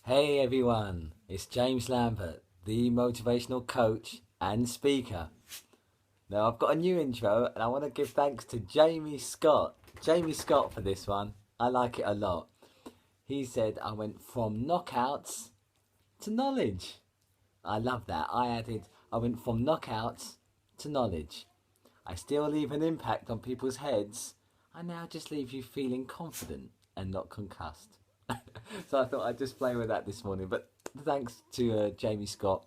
Hey everyone, it's James Lambert, the motivational coach and speaker. Now I've got a new intro and I want to give thanks to Jamie Scott. Jamie Scott for this one. I like it a lot. He said I went from knockouts to knowledge. I love that. I went from knockouts to knowledge. I still leave an impact on people's heads. I now just leave you feeling confident and not concussed. So I thought I'd just play with that this morning. But thanks to Jamie Scott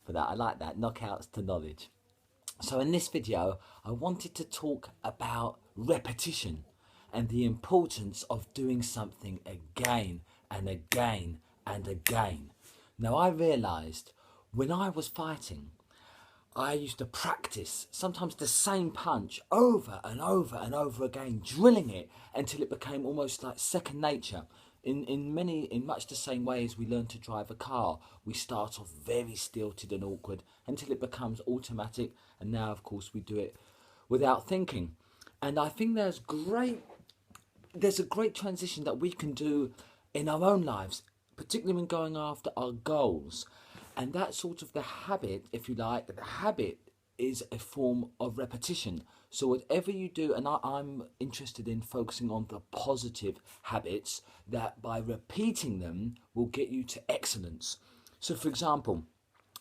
for that. I like that. Knockouts to knowledge. So in this video, I wanted to talk about repetition and the importance of doing something again and again and again. Now I realised when I was fighting, I used to practice sometimes the same punch over and over and over again, drilling it until it became almost like second nature. In much the same way as we learn to drive a car, we start off very stilted and awkward until it becomes automatic, and now of course we do it without thinking. And I think there's a great transition that we can do in our own lives, particularly when going after our goals. And that's sort of the habit, if you like. The habit is a form of repetition. So whatever you do, and I'm interested in focusing on the positive habits that by repeating them will get you to excellence. So for example,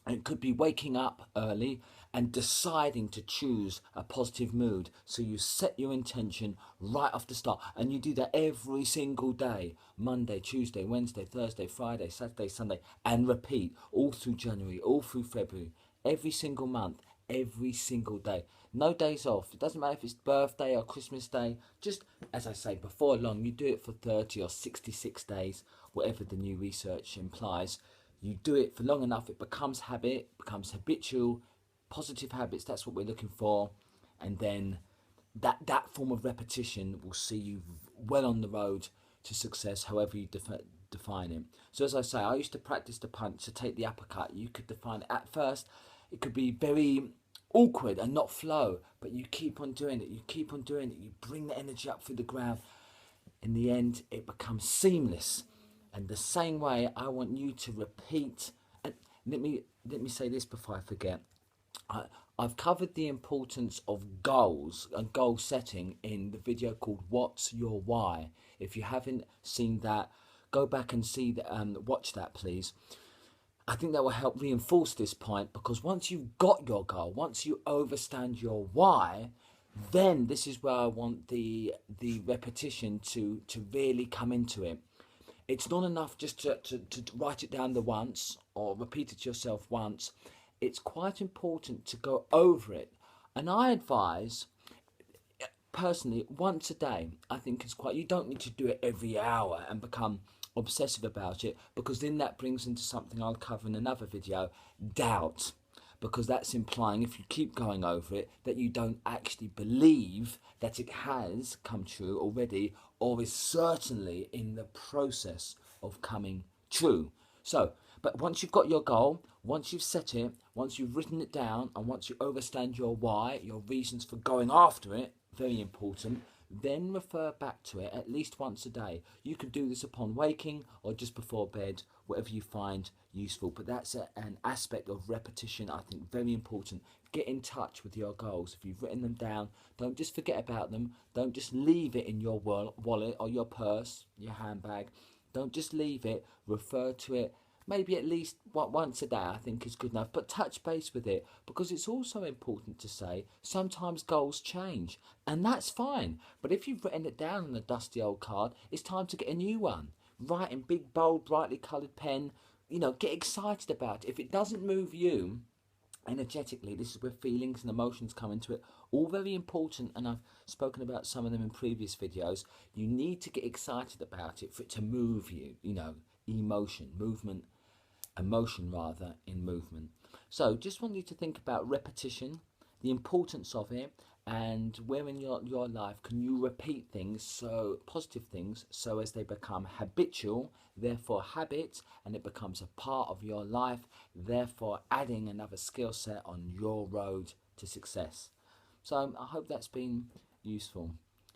it could be waking up early and deciding to choose a positive mood. So you set your intention right off the start, and you do that every single day: Monday, Tuesday, Wednesday, Thursday, Friday, Saturday, Sunday, and repeat all through January, all through February, every single month, every single day. No days off. It doesn't matter if it's birthday or Christmas day. Just, as I say, before long, you do it for 30 or 66 days, whatever the new research implies. You do it for long enough, it becomes habit, becomes habitual. Positive habits, that's what we're looking for. And then that form of repetition will see you well on the road to success, however you define it. So as I say, I used to practice the punch to take the uppercut. You could define it at first. It could be very awkward and not flow, but you keep on doing it. You keep on doing it. You bring the energy up through the ground. In the end, it becomes seamless. And the same way, I want you to repeat. And let me say this before I forget. I've covered the importance of goals and goal setting in the video called "What's Your Why?" If you haven't seen that, go back and watch that, please. I think that will help reinforce this point, because once you've got your goal, once you understand your why, then this is where I want the repetition to really come into it. It's not enough just to write it down the once or repeat it to yourself once. It's quite important to go over it. And I advise, personally, once a day. I think it's quite, you don't need to do it every hour and become obsessive about it, because then that brings into something I'll cover in another video: doubt. Because that's implying, if you keep going over it, that you don't actually believe that it has come true already, or is certainly in the process of coming true. So, but once you've got your goal, once you've set it, once you've written it down, and once you understand your why, your reasons for going after it, very important, then refer back to it at least once a day. You can do this upon waking or just before bed, whatever you find useful. But that's an aspect of repetition, I think, very important. Get in touch with your goals. If you've written them down, don't just forget about them. Don't just leave it in your wallet or your purse, your handbag. Don't just leave it. Refer to it. Maybe at least once a day, I think, is good enough. But touch base with it, because it's also important to say sometimes goals change, and that's fine. But if you've written it down on a dusty old card, it's time to get a new one. Write in big, bold, brightly coloured pen. Get excited about it. If it doesn't move you energetically, this is where feelings and emotions come into it. All very important, and I've spoken about some of them in previous videos. You need to get excited about it for it to move you. Emotion rather, in movement. So just want you to think about repetition, the importance of it, and where in your life can you repeat things, so positive things, so as they become habitual, therefore habits, and it becomes a part of your life, therefore adding another skill set on your road to success. So I hope that's been useful,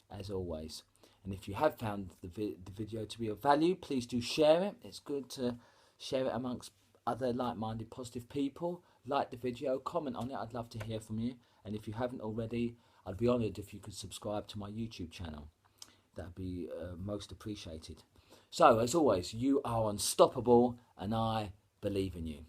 as always. And if you have found the video to be of value, please do share it. It's good to share it amongst other like-minded positive people, like the video, comment on it. I'd love to hear from you. And if you haven't already, I'd be honoured if you could subscribe to my YouTube channel. That'd be most appreciated. So, as always, you are unstoppable, and I believe in you.